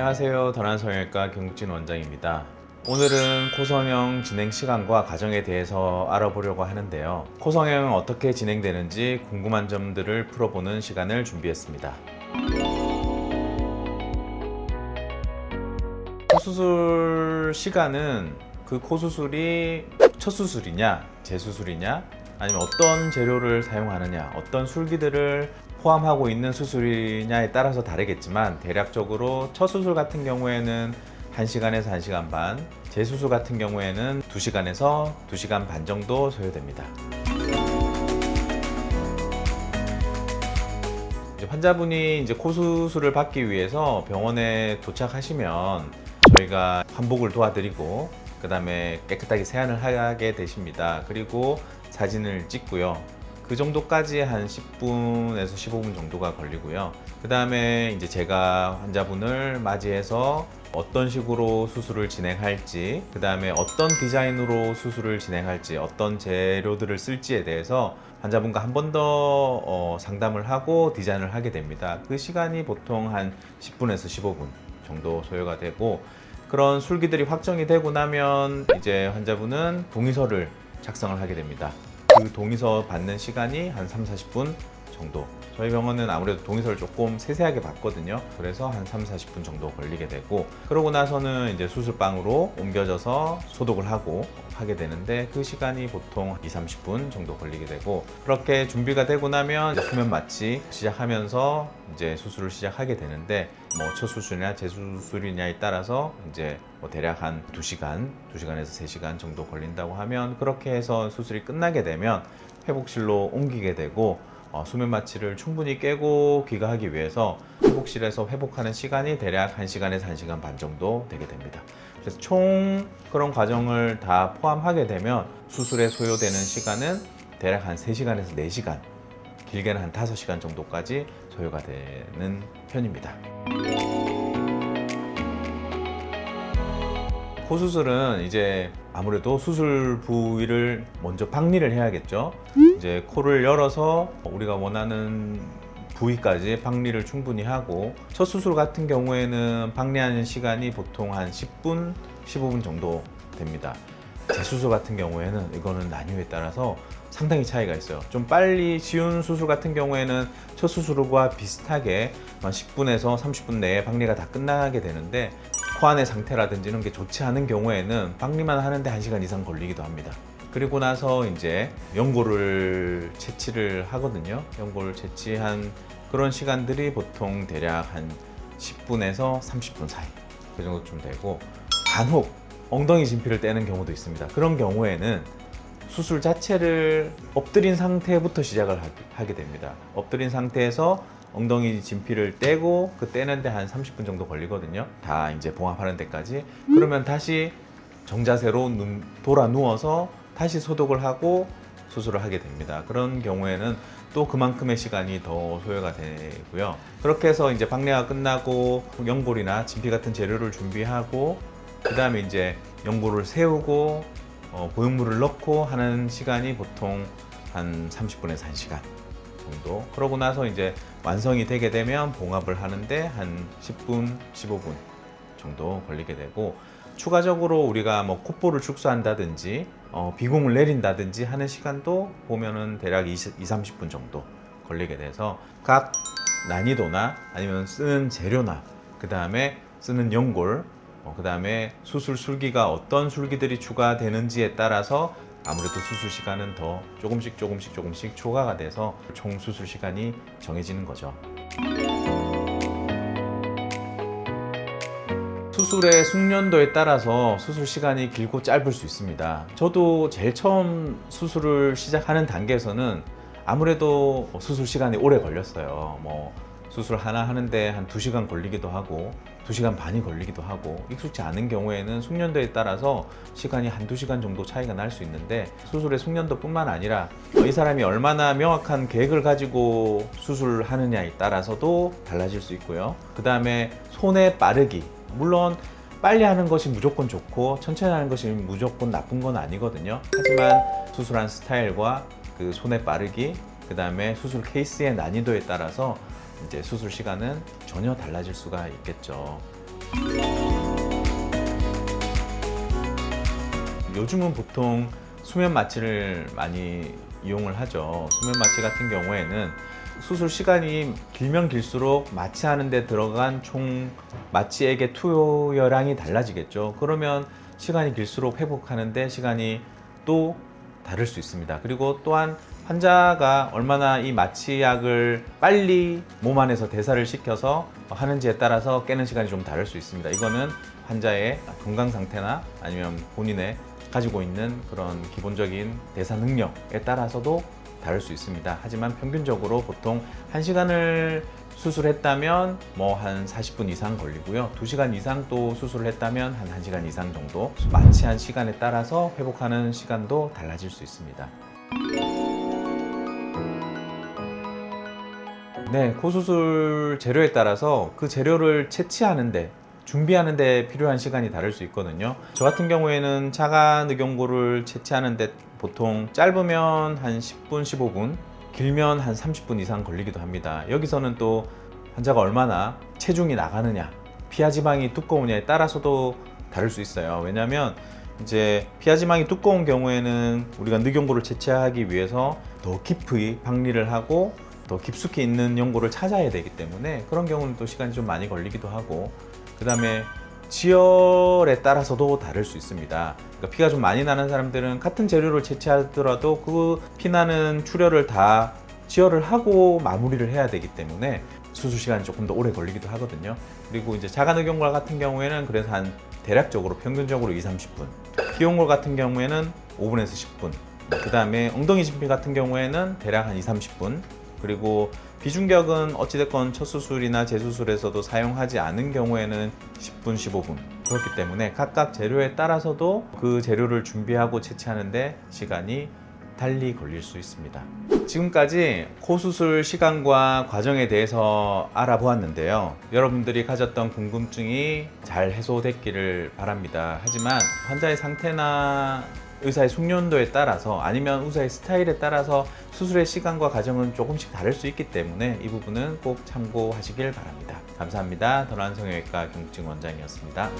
안녕하세요. 다란성형외과 김국진 원장입니다. 오늘은 코성형 진행 시간과 과정에 대해서 알아보려고 하는데요. 코성형은 어떻게 진행되는지 궁금한 점들을 풀어보는 시간을 준비했습니다. 코수술 시간은 그 코수술이 첫 수술이냐, 재수술이냐, 아니면 어떤 재료를 사용하느냐, 어떤 술기들을 포함하고 있는 수술이냐에 따라서 다르겠지만 대략적으로 첫 수술 같은 경우에는 1시간에서 1시간 반, 재수술 같은 경우에는 2시간에서 2시간 반 정도 소요됩니다. 환자분이 이제 코수술을 받기 위해서 병원에 도착하시면 저희가 환복을 도와드리고 그 다음에 깨끗하게 세안을 하게 되십니다. 그리고 사진을 찍고요. 그 정도까지 한 10분에서 15분 정도가 걸리고요. 그 다음에 이제 제가 환자분을 맞이해서 어떤 식으로 수술을 진행할지, 그 다음에 어떤 디자인으로 수술을 진행할지, 어떤 재료들을 쓸지에 대해서 환자분과 한 번 더 상담을 하고 디자인을 하게 됩니다. 그 시간이 보통 한 10분에서 15분 정도 소요가 되고, 그런 술기들이 확정이 되고 나면 이제 환자분은 동의서를 작성을 하게 됩니다. 그 동의서 받는 시간이 한 30-40분 정도. 저희 병원은 아무래도 동의서를 조금 세세하게 받거든요. 그래서 한 30-40분 정도 걸리게 되고, 그러고 나서는 이제 수술방으로 옮겨져서 소독을 하게 되는데 그 시간이 보통 2-30분 정도 걸리게 되고, 그렇게 준비가 되고 나면 수면 마취 시작하면서 이제 수술을 시작하게 되는데, 첫 수술이냐 재수술이냐에 따라서 이제 대략 한 2시간에서 3시간 정도 걸린다고 하면, 그렇게 해서 수술이 끝나게 되면 회복실로 옮기게 되고, 수면 마취를 충분히 깨고 귀가하기 위해서 회복실에서 회복하는 시간이 대략 1시간에서 1시간 반 정도 되게 됩니다. 그래서 총 그런 과정을 다 포함하게 되면 수술에 소요되는 시간은 대략 한 3시간에서 4시간, 길게는 한 5시간 정도까지 소요가 되는 편입니다. 코수술은 이제 아무래도 수술 부위를 먼저 박리를 해야겠죠. 이제 코를 열어서 우리가 원하는 부위까지 박리를 충분히 하고, 첫 수술 같은 경우에는 박리하는 시간이 보통 한 10분, 15분 정도 됩니다. 재수술 같은 경우에는 이거는 난이도에 따라서 상당히 차이가 있어요. 좀 빨리 쉬운 수술 같은 경우에는 첫 수술과 비슷하게 10분에서 30분 내에 박리가 다 끝나게 되는데, 코 안의 상태라든지 이런 게 좋지 않은 경우에는 박리만 하는데 1시간 이상 걸리기도 합니다. 그리고 나서 이제 연골을 채취를 하거든요. 연골을 채취한 그런 시간들이 보통 대략 한 10분에서 30분 사이, 그 정도쯤 되고, 간혹 엉덩이 진피를 떼는 경우도 있습니다. 그런 경우에는 수술 자체를 엎드린 상태부터 시작을 하게 됩니다. 엎드린 상태에서 엉덩이 진피를 떼고, 그 떼는데 한 30분 정도 걸리거든요. 다 이제 봉합하는 데까지. 그러면 다시 정자세로 돌아 누워서 다시 소독을 하고 수술을 하게 됩니다. 그런 경우에는 또 그만큼의 시간이 더 소요가 되고요. 그렇게 해서 이제 박리가 끝나고 연골이나 진피 같은 재료를 준비하고, 그 다음에 이제 연골을 세우고 보형물을 넣고 하는 시간이 보통 한 30분에서 1시간 정도. 그러고 나서 이제 완성이 되게 되면 봉합을 하는데 한 10분, 15분 정도 걸리게 되고, 추가적으로 우리가 콧볼을 축소한다든지 비공을 내린다든지 하는 시간도 보면은 대략 20-30분 정도 걸리게 돼서, 각 난이도나 아니면 쓰는 재료나 그 다음에 쓰는 연골, 그 다음에 수술 술기가 어떤 술기들이 추가되는지에 따라서 아무래도 수술 시간은 더 조금씩 초과가 돼서 총 수술 시간이 정해지는 거죠. 수술의 숙련도에 따라서 수술 시간이 길고 짧을 수 있습니다. 저도 제일 처음 수술을 시작하는 단계에서는 아무래도 수술 시간이 오래 걸렸어요. 수술 하나 하는데 한 2시간 걸리기도 하고 2시간 반이 걸리기도 하고, 익숙지 않은 경우에는 숙련도에 따라서 시간이 한 2시간 정도 차이가 날 수 있는데, 수술의 숙련도 뿐만 아니라 이 사람이 얼마나 명확한 계획을 가지고 수술하느냐에 따라서도 달라질 수 있고요. 그 다음에 손의 빠르기, 물론 빨리 하는 것이 무조건 좋고 천천히 하는 것이 무조건 나쁜 건 아니거든요. 하지만 수술한 스타일과 그 손의 빠르기, 그 다음에 수술 케이스의 난이도에 따라서 이제 수술 시간은 전혀 달라질 수가 있겠죠. 요즘은 보통 수면 마취를 많이 이용을 하죠. 수면 마취 같은 경우에는 수술 시간이 길면 길수록 마취하는 데 들어간 총 마취액의 투여량이 달라지겠죠. 그러면 시간이 길수록 회복하는데 시간이 또 다를 수 있습니다. 그리고 또한 환자가 얼마나 이 마취약을 빨리 몸 안에서 대사를 시켜서 하는지에 따라서 깨는 시간이 좀 다를 수 있습니다. 이거는 환자의 건강 상태나 아니면 본인의 가지고 있는 그런 기본적인 대사 능력에 따라서도 다를 수 있습니다. 하지만 평균적으로 보통 1시간을 수술했다면 뭐 한 40분 이상 걸리고요. 2시간 이상 또 수술을 했다면 한 1시간 이상 정도, 마취한 시간에 따라서 회복하는 시간도 달라질 수 있습니다. 네, 코수술 재료에 따라서 그 재료를 채취하는데, 준비하는데 필요한 시간이 다를 수 있거든요. 저 같은 경우에는 자가늑연고를 채취하는데 보통 짧으면 한 10분, 15분, 길면 한 30분 이상 걸리기도 합니다. 여기서는 또 환자가 얼마나 체중이 나가느냐, 피하지방이 두꺼우냐에 따라서도 다를 수 있어요. 왜냐하면 이제 피하지방이 두꺼운 경우에는 우리가 늑연고를 채취하기 위해서 더 깊이 박리를 하고 더 깊숙이 있는 연고를 찾아야 되기 때문에 그런 경우는 또 시간이 좀 많이 걸리기도 하고, 그 다음에 지혈에 따라서도 다를 수 있습니다. 그러니까 피가 좀 많이 나는 사람들은 같은 재료를 채취하더라도 그 피나는 출혈을 다 지혈을 하고 마무리를 해야 되기 때문에 수술 시간이 조금 더 오래 걸리기도 하거든요. 그리고 이제 자가늑연골 같은 경우에는 그래서 한 대략적으로 평균적으로 2-30분, 피용골 같은 경우에는 5분에서 10분, 그 다음에 엉덩이 진피 같은 경우에는 대략 한 2-30분, 그리고 비중격은 어찌됐건 첫 수술이나 재수술에서도 사용하지 않은 경우에는 10분, 15분. 그렇기 때문에 각각 재료에 따라서도 그 재료를 준비하고 채취하는데 시간이 달리 걸릴 수 있습니다. 지금까지 코수술 시간과 과정에 대해서 알아보았는데요. 여러분들이 가졌던 궁금증이 잘 해소됐기를 바랍니다. 하지만 환자의 상태나 의사의 숙련도에 따라서 아니면 의사의 스타일에 따라서 수술의 시간과 과정은 조금씩 다를 수 있기 때문에 이 부분은 꼭 참고하시길 바랍니다. 감사합니다. 더란성형외과 경증 원장이었습니다.